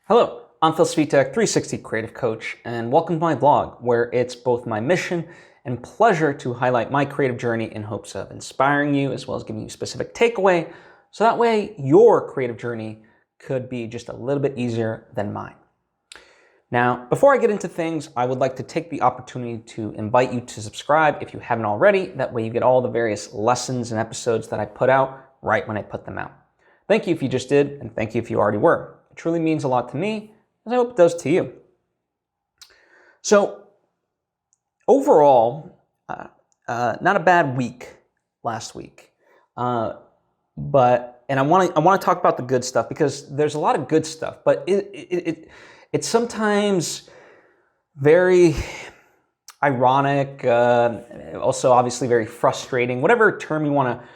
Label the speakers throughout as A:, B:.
A: Hello, I'm Svitek, 360 Creative Coach, and welcome to my vlog, where it's both my mission and pleasure to highlight my creative journey in hopes of inspiring you as well as giving you a specific takeaway, so that way your creative journey could be just a little bit easier than mine. Now, before I get into things, I would like to take the opportunity to invite you to subscribe if you haven't already. That way you get all the various lessons and episodes that I put out right when I put them out. Thank you if you just did, and thank you if you already were. It truly means a lot to me, as I hope it does to you. So, overall, not a bad week last week, and I want to talk about the good stuff because there's a lot of good stuff, but it's sometimes very ironic, also obviously very frustrating, whatever term you want to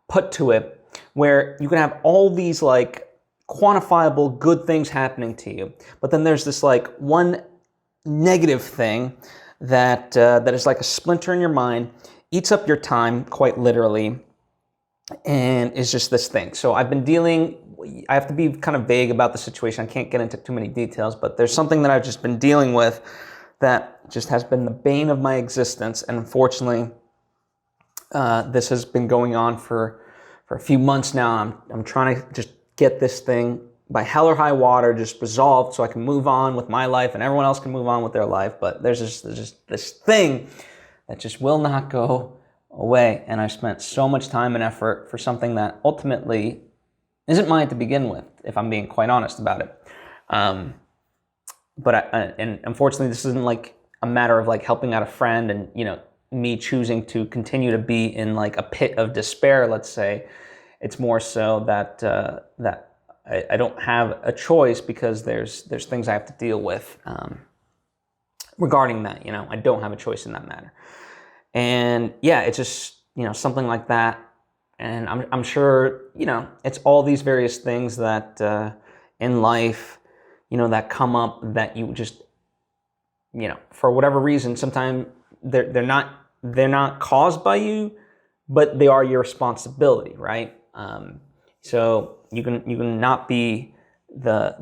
A: put to it, where you can have all these like quantifiable good things happening to you, but then there's this like one negative thing that is like a splinter in your mind, eats up your time quite literally, and is just this thing. So I have to be kind of vague about the situation. I can't get into too many details, but there's something that I've just been dealing with that just has been the bane of my existence, and unfortunately this has been going on for a few months now. I'm trying to just get this thing by hell or high water just resolved so I can move on with my life and everyone else can move on with their life. But there's just this thing that just will not go away. And I've spent so much time and effort for something that ultimately isn't mine to begin with, if I'm being quite honest about it. And unfortunately, this isn't like a matter of like helping out a friend and, you know, me choosing to continue to be in like a pit of despair, let's say. It's more so that I don't have a choice because there's things I have to deal with regarding that. You know, I don't have a choice in that matter. And yeah, it's just, you know, something like that. And I'm sure, you know, it's all these various things that in life, you know, that come up that you just, you know, for whatever reason, sometimes they're not caused by you, but they are your responsibility, right? So you can not be the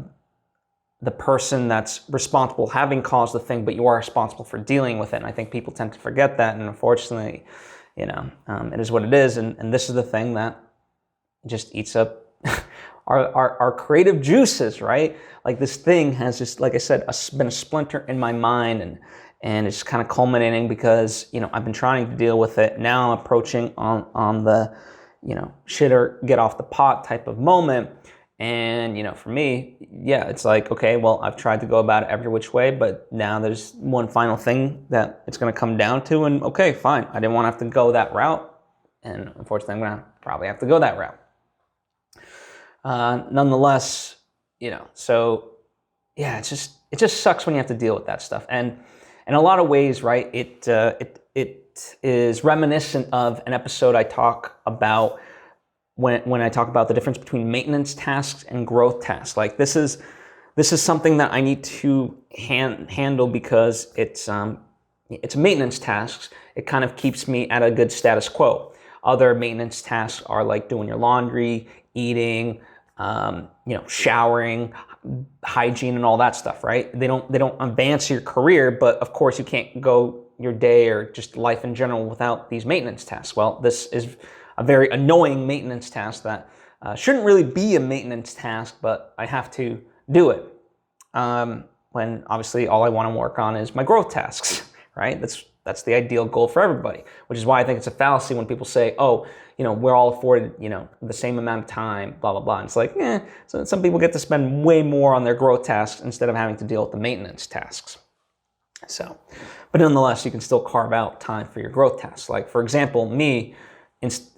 A: person that's responsible having caused the thing, but you are responsible for dealing with it. And I think people tend to forget that, and unfortunately, you know, it is what it is. And this is the thing that just eats up our creative juices, right? Like this thing has just, like I said, been a splinter in my mind, and it's kind of culminating because, you know, I've been trying to deal with it. Now I'm approaching on the, you know, shit or get off the pot type of moment. And, you know, for me, yeah, it's like, okay, well, I've tried to go about it every which way, but now there's one final thing that it's going to come down to, and okay, fine. I didn't want to have to go that route, and unfortunately, I'm going to probably have to go that route. Nonetheless, you know, so yeah, it just sucks when you have to deal with that stuff. And in a lot of ways, right, it is reminiscent of an episode I talk about when I talk about the difference between maintenance tasks and growth tasks. Like this is something that I need to handle because it's maintenance tasks. It kind of keeps me at a good status quo. Other maintenance tasks are like doing your laundry, eating, you know, showering, hygiene, and all that stuff, right? They don't advance your career, but of course you can't go your day or just life in general without these maintenance tasks. Well, this is a very annoying maintenance task that shouldn't really be a maintenance task, but I have to do it. When obviously all I want to work on is my growth tasks, right? That's the ideal goal for everybody, which is why I think it's a fallacy when people say, oh, you know, we're all afforded, you know, the same amount of time, blah, blah, blah. And it's like, so some people get to spend way more on their growth tasks instead of having to deal with the maintenance tasks. So, but nonetheless, you can still carve out time for your growth tasks. Like, for example, me,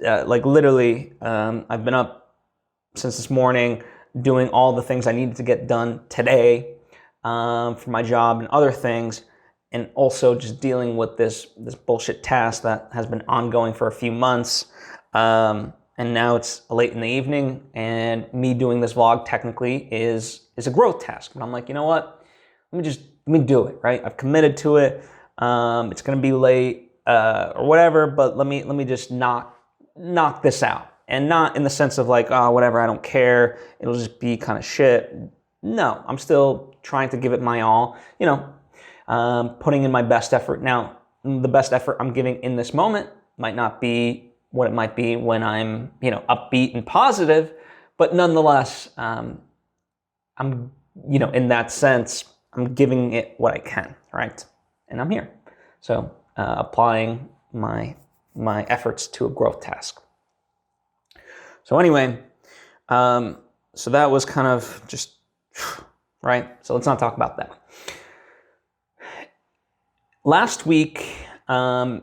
A: like literally, I've been up since this morning doing all the things I needed to get done today for my job and other things, and also just dealing with this bullshit task that has been ongoing for a few months. And now it's late in the evening, and me doing this vlog technically is a growth task. But I'm like, you know what? Let me do it, right? I've committed to it. It's gonna be late or whatever, but let me just knock this out. And not in the sense of like, oh, whatever, I don't care. It'll just be kind of shit. No, I'm still trying to give it my all, putting in my best effort. Now, the best effort I'm giving in this moment might not be what it might be when I'm, upbeat and positive, but nonetheless, I'm, in that sense, I'm giving it what I can, right? And I'm here. So applying my efforts to a growth task. So anyway, so that was kind of just, right? So let's not talk about that. Last week, in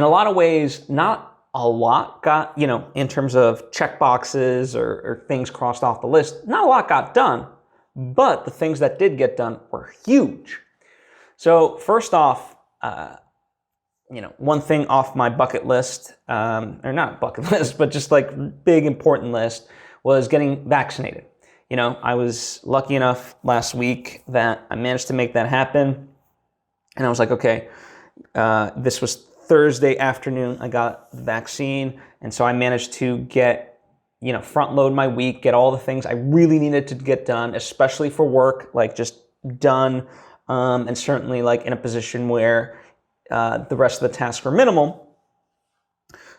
A: a lot of ways, not a lot got, in terms of check boxes or things crossed off the list, not a lot got done, but the things that did get done were huge. So first off, one thing off my bucket list, or not bucket list, but just like big important list, was getting vaccinated. I was lucky enough last week that I managed to make that happen. And I was like, okay, this was Thursday afternoon, I got the vaccine. And so I managed to get, front load my week, get all the things I really needed to get done, especially for work, like just done. And certainly like in a position where the rest of the tasks were minimal.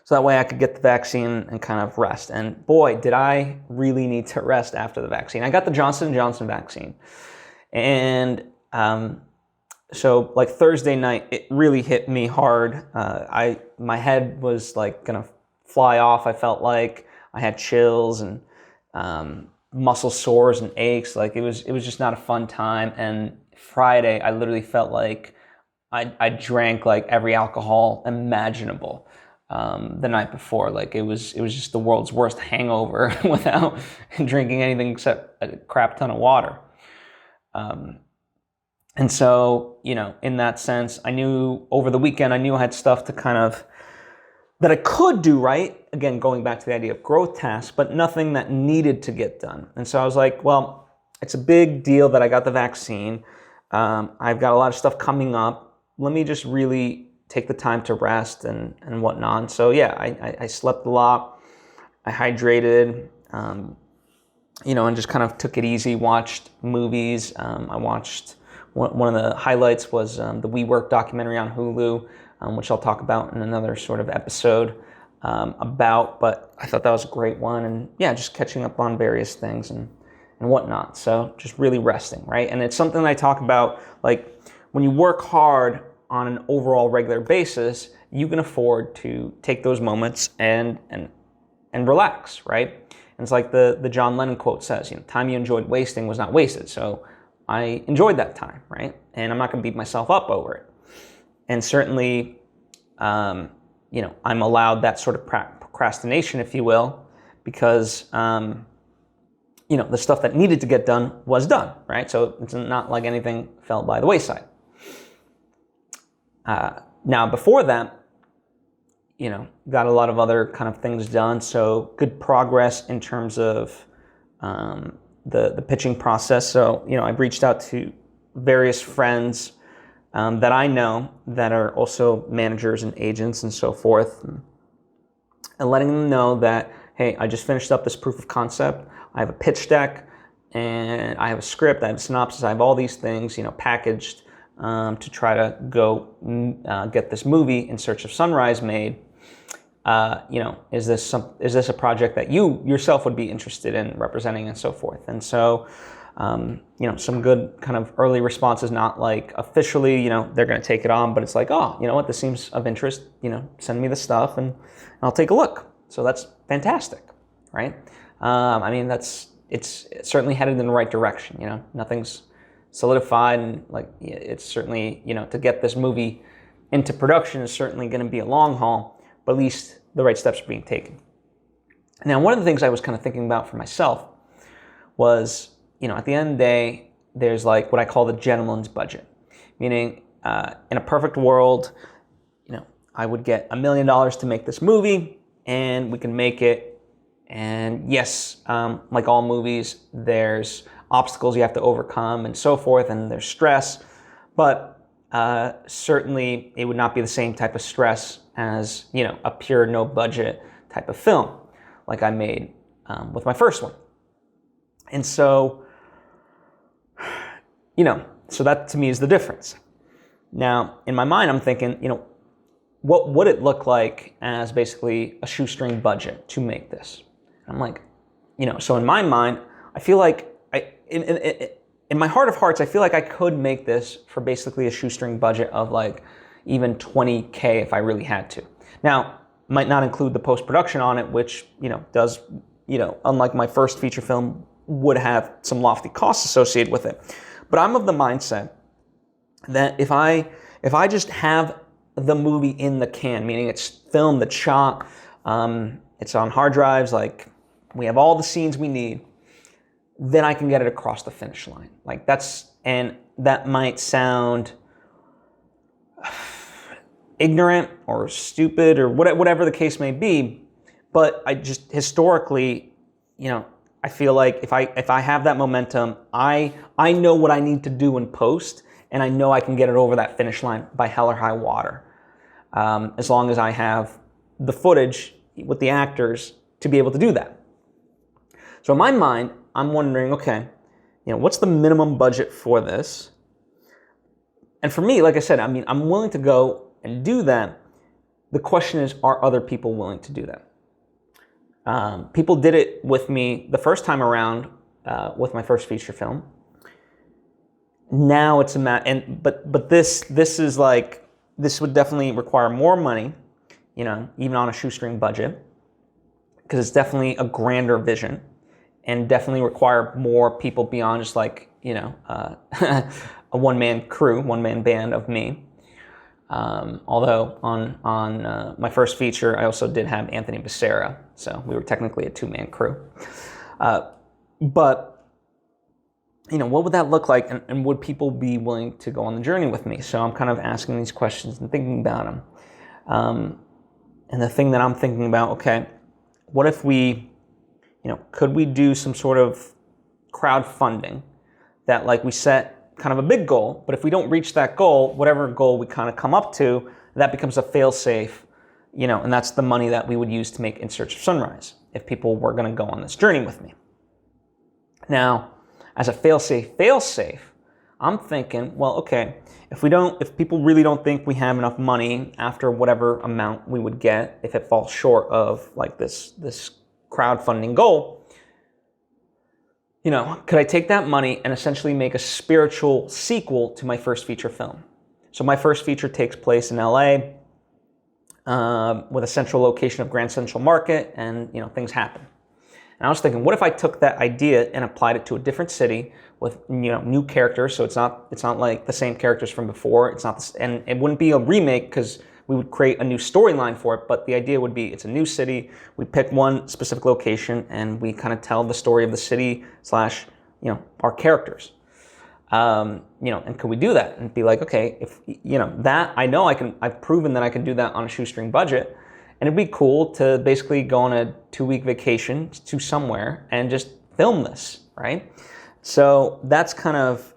A: So that way I could get the vaccine and kind of rest. And boy, did I really need to rest after the vaccine. I got the Johnson & Johnson vaccine. And so like Thursday night, it really hit me hard. My head was like gonna fly off. I felt like I had chills and muscle sores and aches. Like it was just not a fun time. And Friday, I literally felt like I drank like every alcohol imaginable the night before. Like it was just the world's worst hangover without drinking anything except a crap ton of water. And so, in that sense, I knew over the weekend, I knew I had stuff to kind of, that I could do, right? Again, going back to the idea of growth tasks, but nothing that needed to get done. And so I was like, well, it's a big deal that I got the vaccine. I've got a lot of stuff coming up. Let me just really take the time to rest and whatnot. So yeah, I slept a lot. I hydrated, and just kind of took it easy, watched movies. I watched, one of the highlights was the WeWork documentary on Hulu, which I'll talk about in another sort of episode but I thought that was a great one. And yeah, just catching up on various things and whatnot. So just really resting, right? And it's something I talk about, like when you work hard on an overall regular basis, you can afford to take those moments and relax, right? And it's like the John Lennon quote says, time you enjoyed wasting was not wasted. So I enjoyed that time, right? And I'm not going to beat myself up over it. And certainly, I'm allowed that sort of procrastination, if you will, because, the stuff that needed to get done was done, right? So it's not like anything fell by the wayside. Now, before that, got a lot of other kind of things done. So good progress in terms of the pitching process. So, I've reached out to various friends that I know that are also managers and agents and so forth, and letting them know that, hey, I just finished up this proof of concept. I have a pitch deck, and I have a script, I have a synopsis, I have all these things, packaged to try to go get this movie In Search of Sunrise made. Is this a project that you yourself would be interested in representing and so forth? And so, some good kind of early responses, not like officially, they're going to take it on, but it's like, oh, you know what, this seems of interest, send me the stuff and I'll take a look. So that's fantastic, right? It's certainly headed in the right direction, nothing's solidified, and like, it's certainly, to get this movie into production is certainly going to be a long haul, but at least the right steps are being taken. Now, one of the things I was kind of thinking about for myself was, at the end of the day, there's like what I call the gentleman's budget, meaning in a perfect world, I would get $1 million to make this movie, and we can make it. And yes, like all movies, there's obstacles you have to overcome and so forth, and there's stress, but certainly it would not be the same type of stress as, a pure no budget type of film like I made with my first one. And so So that to me is the difference. Now, in my mind, I'm thinking, what would it look like as basically a shoestring budget to make this? I'm like, so in my mind, I feel like in my heart of hearts, I feel like I could make this for basically a shoestring budget of like even $20K if I really had to. Now, might not include the post-production on it, which, does, unlike my first feature film, would have some lofty costs associated with it. But I'm of the mindset that if I just have the movie in the can, meaning it's filmed, it's shot, it's on hard drives, like we have all the scenes we need, then I can get it across the finish line. And that might sound ignorant or stupid or whatever the case may be, but I just historically, I feel like if I have that momentum, I know what I need to do in post, and I know I can get it over that finish line by hell or high water, as long as I have the footage with the actors to be able to do that. So in my mind, I'm wondering, okay, what's the minimum budget for this? And for me, like I said, I'm willing to go and do that. The question is, are other people willing to do that? People did it with me the first time around with my first feature film. Now it's a matter, but this is like, this would definitely require more money, even on a shoestring budget, because it's definitely a grander vision, and definitely require more people beyond just like, a one-man crew, one-man band of me. Although on my first feature, I also did have Anthony Becerra, so we were technically a two-man crew. But what would that look like, and would people be willing to go on the journey with me? So I'm kind of asking these questions and thinking about them. And the thing that I'm thinking about, okay, what if we, could we do some sort of crowdfunding that, like, we set kind of a big goal, but if we don't reach that goal, whatever goal we kind of come up to, that becomes a fail-safe, and that's the money that we would use to make In Search of Sunrise if people were going to go on this journey with me. Now, as a fail-safe, I'm thinking, well, okay, if people really don't think we have enough money after whatever amount we would get, if it falls short of like this crowdfunding goal, could I take that money and essentially make a spiritual sequel to my first feature film? So my first feature takes place in LA with a central location of Grand Central Market, and things happen. And I was thinking, what if I took that idea and applied it to a different city with new characters? So it's not like the same characters from before. It's not, and it wouldn't be a remake because we would create a new storyline for it. But the idea would be it's a new city. We pick one specific location and we kind of tell the story of the city / our characters. And could we do that and be like, okay, if that I know I've proven that I can do that on a shoestring budget. And it'd be cool to basically go on a 2-week vacation to somewhere and just film this, right? So that's kind of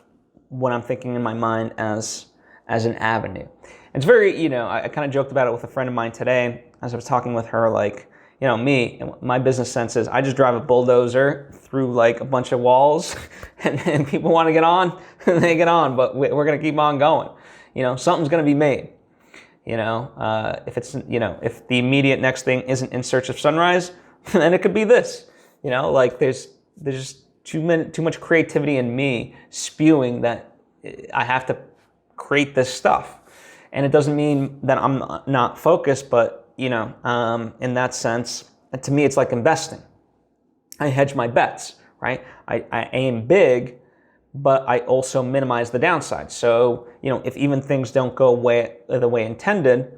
A: what I'm thinking in my mind as an avenue. It's very, I kind of joked about it with a friend of mine today as I was talking with her, like, me, my business sense is I just drive a bulldozer through like a bunch of walls and people want to get on, they get on, but we're going to keep on going. Something's going to be made. If it's, if the immediate next thing isn't In Search of Sunrise, then it could be this, like there's just too much creativity in me spewing that I have to create this stuff. And it doesn't mean that I'm not focused, but, in that sense, to me, it's like investing. I hedge my bets, right? I aim big, but I also minimize the downside. So, if even things don't go the way intended,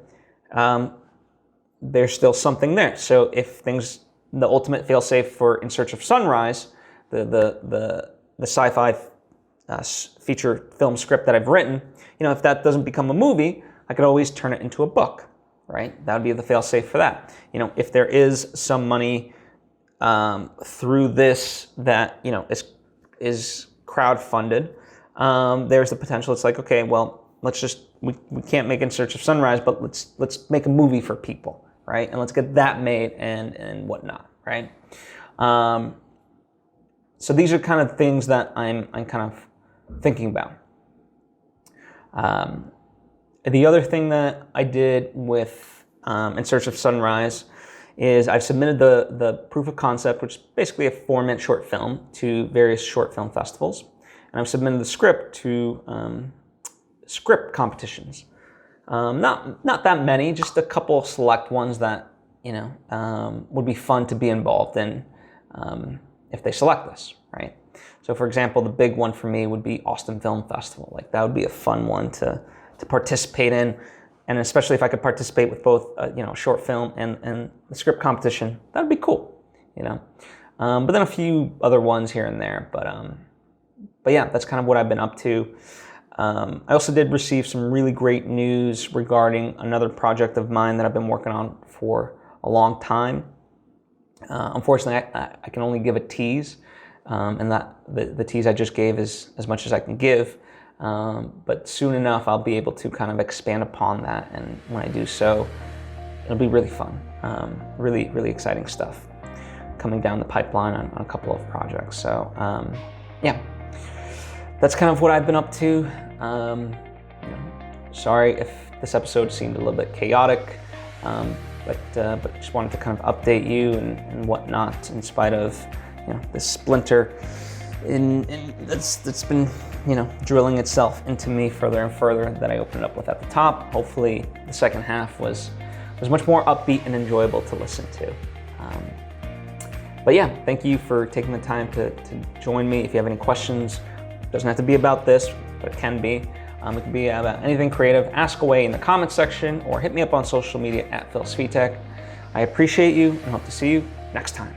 A: there's still something there. So if the ultimate fail-safe for In Search of Sunrise, the sci-fi feature film script that I've written, if that doesn't become a movie, I could always turn it into a book, right? That would be the fail-safe for that. If there is some money through this that, is crowdfunded, there's the potential. It's like, okay, well, we can't make In Search of Sunrise, but let's make a movie for people, right? And let's get that made and whatnot, right? So these are kind of things that I'm kind of thinking about. The other thing that I did with In Search of Sunrise is I've submitted the proof of concept, which is basically a 4-minute short film, to various short film festivals. And I've submitted the script to script competitions. Not that many, just a couple select ones that, you know, would be fun to be involved in if they select us, right? So for example, the big one for me would be Austin Film Festival. Like that would be a fun one to participate in. And especially if I could participate with both, you know, short film and the script competition, that would be cool, you know. But then a few other ones here and there. But yeah, that's kind of what I've been up to. I also did receive some really great news regarding another project of mine that I've been working on for a long time. Unfortunately, I can only give a tease, and that the tease I just gave is as much as I can give. But soon enough, I'll be able to kind of expand upon that, and when I do so, it'll be really fun. Really, really exciting stuff coming down the pipeline on a couple of projects. So, yeah, that's kind of what I've been up to. You know, sorry if this episode seemed a little bit chaotic, but just wanted to kind of update you and whatnot, in spite of, you know, this splinter that's been, you know, drilling itself into me further and further that I opened up with at the top. Hopefully the second half was much more upbeat and enjoyable to listen to. But yeah, thank you for taking the time to join me. If you have any questions, it doesn't have to be about this, but it can be. It can be about anything creative. Ask away in the comments section or hit me up on social media at Svitek. I appreciate you and hope to see you next time.